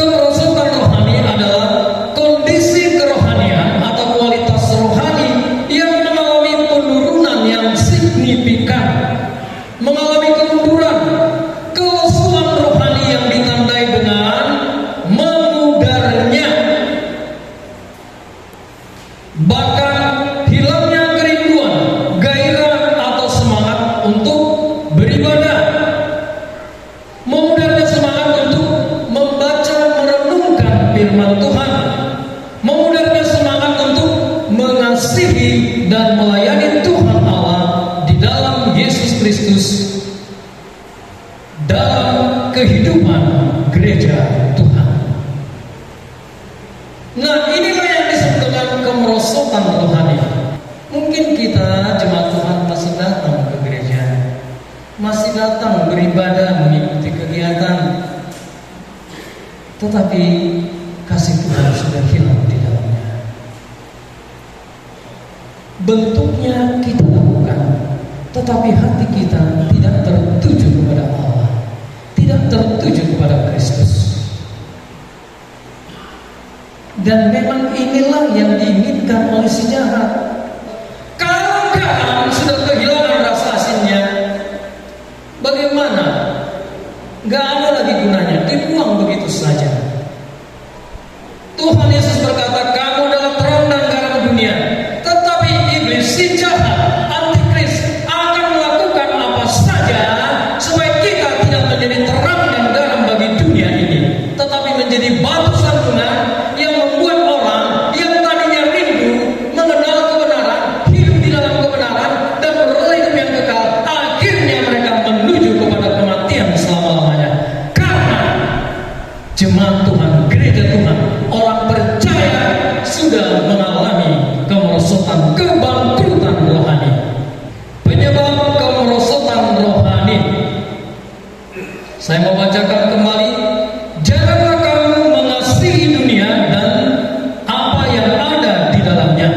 Kemerosotan rohani adalah kondisi kerohanian atau kualitas rohani yang mengalami penurunan yang signifikan, mengalami kemunduran, kelesuan rohani yang ditandai dengan memudarnya, bahkan hilangnya kerinduan, gairah atau semangat untuk beribadah, memudarnya semangat untuk membaca merenungkan firman Tuhan, memudarnya semangat untuk mengasihi dan melayani Tuhan Allah di dalam Yesus Kristus dalam kehidupan gereja Tuhan. Nah, inilah yang disebut dengan kemerosotan rohani. Mungkin kita jemaat Tuhan masih datang ke gereja, masih datang beribadah, mengikuti kegiatan, tetapi kasih Tuhan sudah hilang di dalamnya. Bentuknya kita lakukan, tetapi hati kita tidak tertuju kepada Allah, tidak tertuju kepada Kristus. Dan memang inilah yang diinginkan oleh si jahat. Kalau kamu sudah kehilangan rasa asinnya, bagaimana? Gak ada lagi gunanya, dibuang begitu saja. Tuhan Yesus berkata, kamu adalah terang dan garam dunia. Tetapi iblis, si jahat, antikris, akan melakukan apa saja supaya kita tidak menjadi terang dan garam bagi dunia ini, tetapi menjadi batu sandungan yang membuat orang yang tadinya rindu mengenal kebenaran, hidup di dalam kebenaran, dan beroleh hidup yang kekal, akhirnya mereka menuju kepada kematian selama-lamanya. Karena jemaat Tuhan, gereja Tuhan, orang percaya sudah mengalami kemerosotan, kebangkrutan rohani. Penyebab kemerosotan rohani, saya mau bacakan kembali. Janganlah kamu mengasihi dunia dan apa yang ada di dalamnya.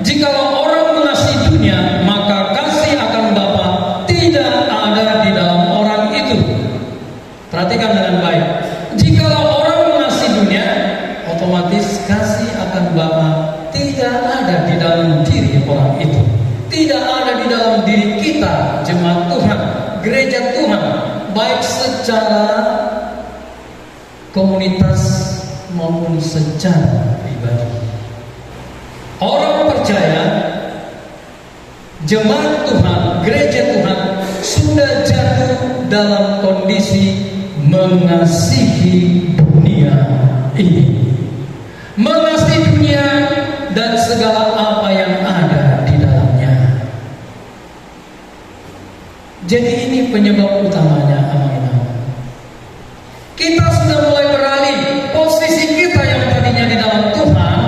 Jikalau orang mengasihi dunia, maka kasih akan Bapa tidak ada di dalam orang itu. Perhatikan dengan baik. Jikalau orang mengasihi dunia, otomatis kasih akan Bapa tidak ada di dalam diri orang itu. Tidak ada di dalam diri kita, jemaat Tuhan, gereja Tuhan, baik secara komunitas maupun secara pribadi. Orang percaya, jemaat Tuhan, gereja Tuhan sudah jatuh dalam kondisi mengasihi dunia ini, mengasihi dunia dan segala apa yang ada di dalamnya. Jadi ini penyebab utamanya, amin-amin. Kita sudah mulai beralih posisi kita yang tadinya di dalam Tuhan,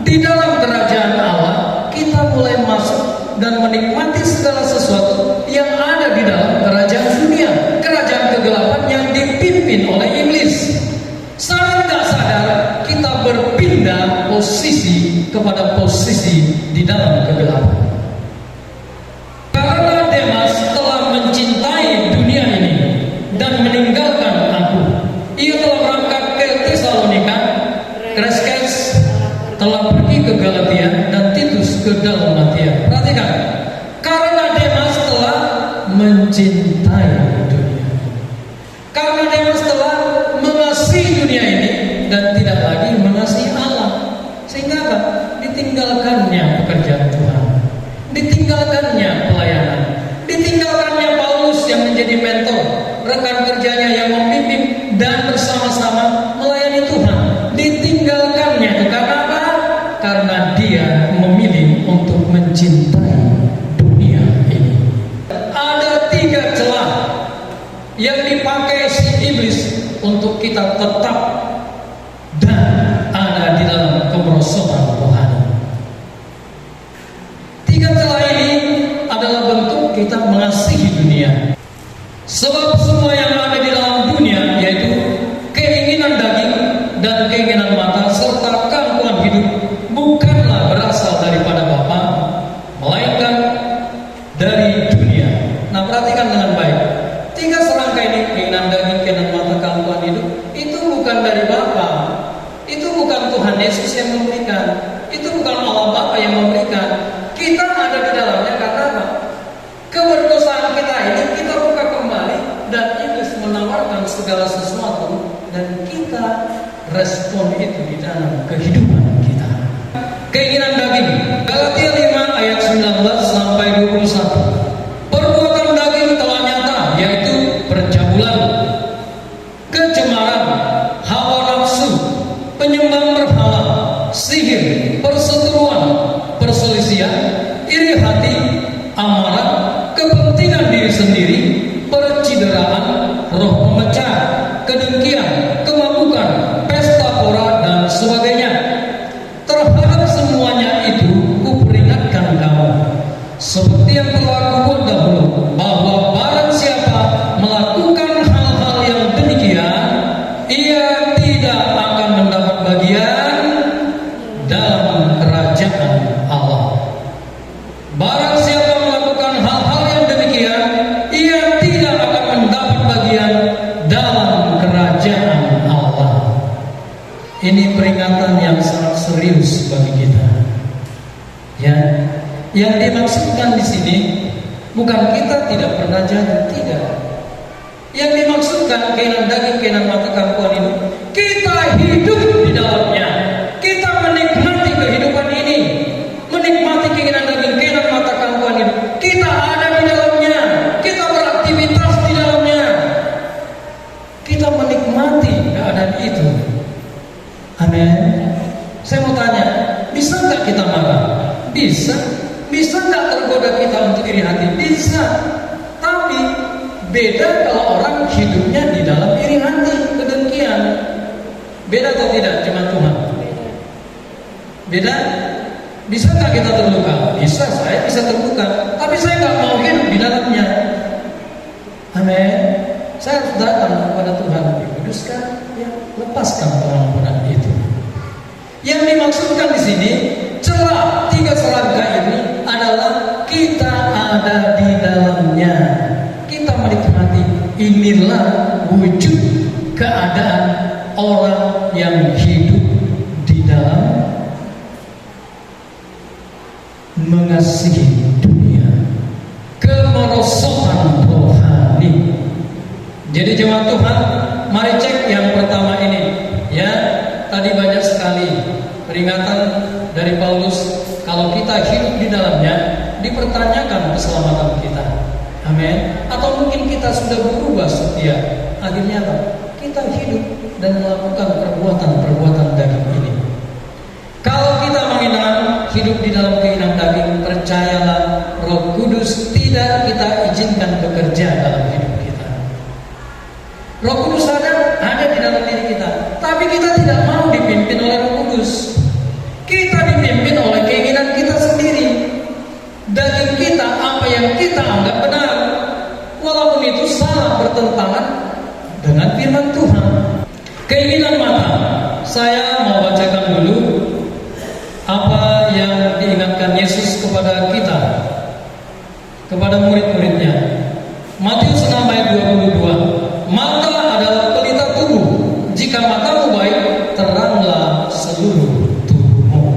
di dalam kerajaan Allah. Kita mulai masuk dan menikmati segala sesuatu yang ada di dalam kerajaan dunia, kerajaan kegelapan yang dipimpin oleh iblis. Sadar tidak sadar, kita berpindah posisi kepada posisi di dalam kegelapan. Karena Demas telah mencintai dunia ini dan meninggalkan aku, ia telah berangkat ke Tesalonika, Kreskes telah pergi ke Galatia, dan Titus ke Dalmatia. Perhatikan, karena Demas telah mencintai dunia, karena Demas telah mengasihi dunia ini dan tidak lagi mengasihi Allah, sehingga apa? Ditinggalkannya pekerjaan Tuhan, ditinggalkannya pelayanan, ditinggalkannya Paulus yang menjadi mentor, rekan kerjanya yang memimpin dan bersama-sama melayani Tuhan. Ditinggalkannya itu karena apa? Karena dia memilih untuk mencintai dunia ini. Ada 3 celah yang dipakai si iblis untuk kita tetap dan ada di dalam kemerosotan rohani. 3 celah ini adalah bentuk kita mengasihi dunia. Sebab semua yang ada di dalam dunia, yaitu keinginan daging dan keinginan mata serta keangkuhan hidup, bukanlah berasal daripada Bapa, melainkan dari dunia. Nah, perhatikan dengan baik. 3 serangkai ini, keinginan daging, keinginan mata, keangkuhan hidup, itu bukan dari Bapa, Tuhan Yesus yang memberikan. Itu bukan Allah Bapa yang memberikan. Kita ada di dalamnya karena apa? Keberdosaan kita ini kita buka kembali dan Iblis menawarkan segala sesuatu dan kita respon itu di dalam kehidupan kita. Keinginan daging. Galatia 5 ayat 19 sampai 21. Perbuatan daging telah nyata, yaitu percabulan, kecemaran, hawa nafsu, penyembah berhala, sihir, perseteruan, perselisihan, iri hati, amarah, kepentingan diri sendiri, percideraan, roh pemecah, kedengkian, kemabukan, pesta pora dan sebagainya. Terhadap semuanya itu kuperingatkan kamu, seperti yang telah kubuat dahulu, bahwa barang siapa melakukan hal-hal yang demikian, ia tidak akan mendapat bagian dalam kerajaan Allah. Barang siapa melakukan hal-hal yang demikian, ia tidak akan mendapat bagian dalam kerajaan Allah. Ini peringatan yang sangat serius bagi kita. Ya, yang dimaksudkan di sini bukan kita tidak pernah jadi, tidak. Yang dimaksudkan keinginan daging, keinginan mata kangkuan ini, kita hidup di dalamnya. Kita menikmati kehidupan ini, menikmati keinginan daging, keinginan mata kangkuan ini. Kita ada di dalamnya, kita beraktivitas di dalamnya. Kita menikmati keadaan itu. Amin. Saya mau tanya, bisa nggak kita marah? Bisa. Bisa nggak tergoda kita untuk iri hati? Bisa. Tapi beda kalau orang hidupnya di dalam iri hati, kedengkian. Beda atau tidak, jemaat Tuhan? Beda. Bisa nggak kita terluka? Bisa, saya bisa terluka. Tapi saya nggak mau hidup di dalamnya. Amin. Saya harus datang kepada Tuhan, dikuduskan, ya, lepaskan pengampunan itu. Yang dimaksudkan di sini, celah 3 selangkah ini adalah kita ada di dalamnya. Kita menikmati. Inilah wujud keadaan orang yang hidup di dalam mengasihi dunia, kemerosotan rohani. Jadi jemaat Tuhan, mari cek yang pertama ini, ya. Tadi banyak sekali peringatan dari Paulus kalau kita hidup di dalamnya, dipertanyakan keselamatan kita. Amin. Atau mungkin kita sudah berubah setia. Akhirnya apa? Kita hidup dan melakukan perbuatan-perbuatan daging ini. Kalau kita mengingat hidup di dalam keinginan daging, percayalah Roh Kudus tidak kita izinkan bekerja dalam hidup kita. Roh Kudus ada di dalam diri kita, tapi kita tidak mau dipimpin oleh Roh Kudus. Kita dipimpin oleh keinginan kita sendiri. Daging kita, apa yang kita anggap benar, walaupun itu salah, bertentangan dengan firman Tuhan. Keinginan mata. Saya mau bacakan dulu apa yang diingatkan Yesus kepada kita, kepada murid-muridnya. Matius 6 ayat 22. Mata adalah pelita tubuh. Jika matamu baik, teranglah seluruh tubuhmu.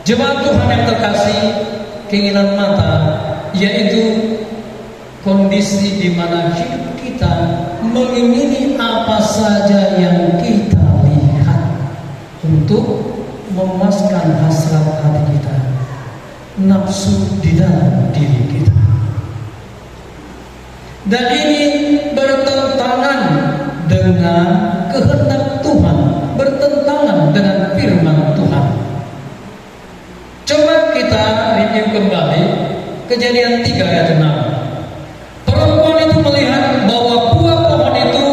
Jemaat Tuhan yang terkasih, keinginan mata yaitu kondisi di mana hidup kita mengingini apa saja yang kita lihat untuk memuaskan hasrat hati kita, nafsu di dalam diri kita. Dan ini bertentangan dengan kehendak Tuhan, bertentangan dengan firman Tuhan. Coba kita review kembali Kejadian 3 ayat 6. Perempuan itu melihat bahwa buah pohon itu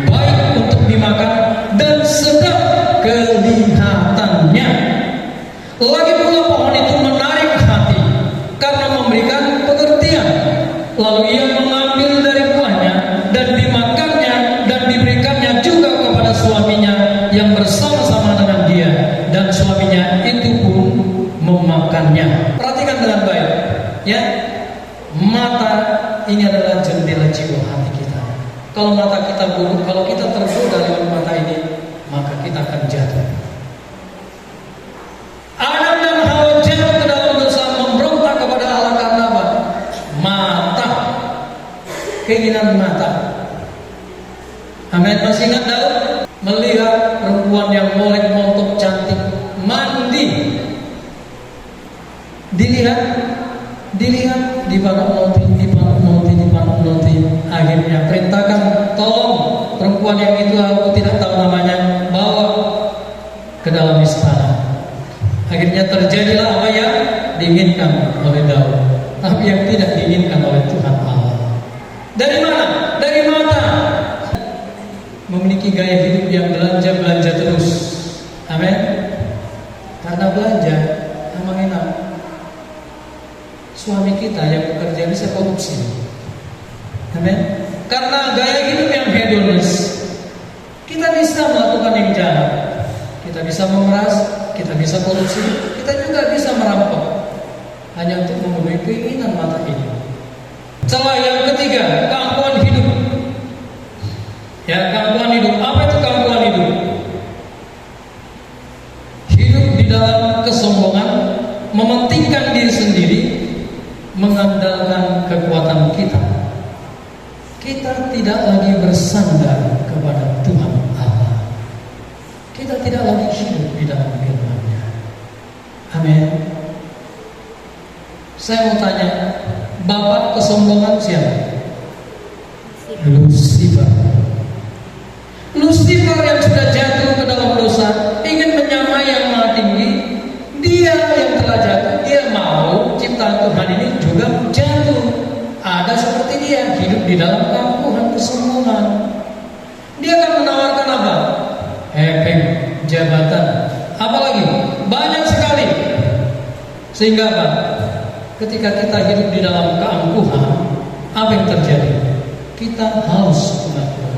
baik untuk dimakan dan sedap kelihatannya. Lagi pula pohon itu menarik hati karena memberikan pengertian. Lalu ia mengambil dari buahnya dan dimakannya dan diberikannya juga kepada suaminya yang bersama-sama dengan dia, dan suaminya itu pun memakannya. Perhatikan dengan baik, ya. keinginan mata. Amin. Masih ingat Daud melihat perempuan yang molek montok cantik mandi, dilihat dipanuk nonti. Akhirnya perintahkan, tolong perempuan yang itu, aku tidak tahu namanya, bawa ke dalam istana. Akhirnya terjadilah apa yang diinginkan oleh Daud, tapi yang tidak diinginkan oleh Tuhan Allah. Dari mana? Dari mata. Memiliki gaya hidup yang belanja terus. Amin. Karena belanja emang enak. Suami kita yang bekerja bisa korupsi. Amin. Karena gaya hidup yang hedonis, kita bisa melakukan yang jahat. Kita bisa memeras, kita bisa korupsi, kita juga bisa merampok hanya untuk memenuhi keinginan mata ini. Celah yang ketiga, keangkuhan hidup. Ya, keangkuhan hidup. Apa itu keangkuhan hidup? Hidup di dalam kesombongan, mementingkan diri sendiri, mengandalkan kekuatan kita. Kita tidak lagi bersandar kepada Tuhan Allah. Kita tidak lagi hidup di dalam firman-Nya. Amin. Saya mau tanya, bapak kesombongan siapa? Lucifer. Lucifer yang sudah jatuh ke dalam dosa, ingin menyamai yang Maha Tinggi. Dia yang telah jatuh, dia mau ciptaan Tuhan ini juga jatuh. Ada seperti dia, hidup di dalam keangkuhan, kesombongan. Dia akan menawarkan apa? Efek, jabatan, apalagi banyak sekali. Sehingga apa? Ketika kita hidup di dalam keangkuhan, apa yang terjadi? Kita haus pengakuan,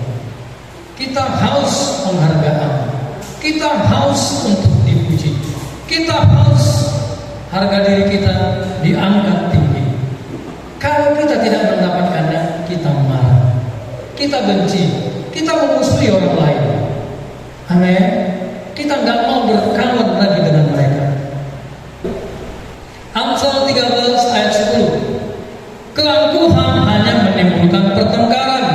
kita haus penghargaan, kita haus untuk dipuji, kita haus harga diri kita diangkat tinggi. Kalau kita tidak mendapatkannya, kita marah, kita benci, kita memusuhi orang lain. Amin. Kita nggak mau berkawan lagi dengan mereka. Amsal 13 ayat 10. Keangkuhan hanya menimbulkan pertengkaran,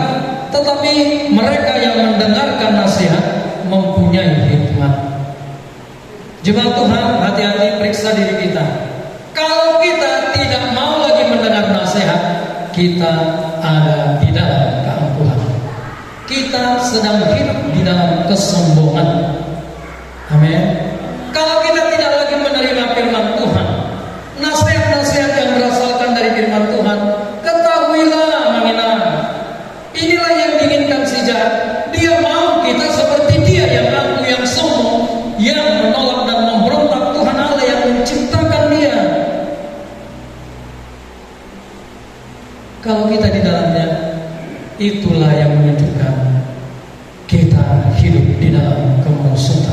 tetapi mereka yang mendengarkan nasihat mempunyai hikmat. Jemaat Tuhan, hati-hati periksa diri kita. Kalau kita tidak mau lagi mendengar nasihat, kita ada di dalam keangkuhan. Kita sedang hidup di dalam kesombongan. Amin. Kalau kita tidak lagi menerima firman Tuhan, nasihat-nasihat yang berasalkan dari firman Tuhan, ketahuilah mengenal. Inilah yang diinginkan si jahat. Dia mau kita seperti dia yang angkuh, yang sombong, yang menolak dan memberontak Tuhan Allah yang menciptakan dia. Kalau kita di dalamnya, itulah yang menunjukkan kita hidup di dalam kemerosotan.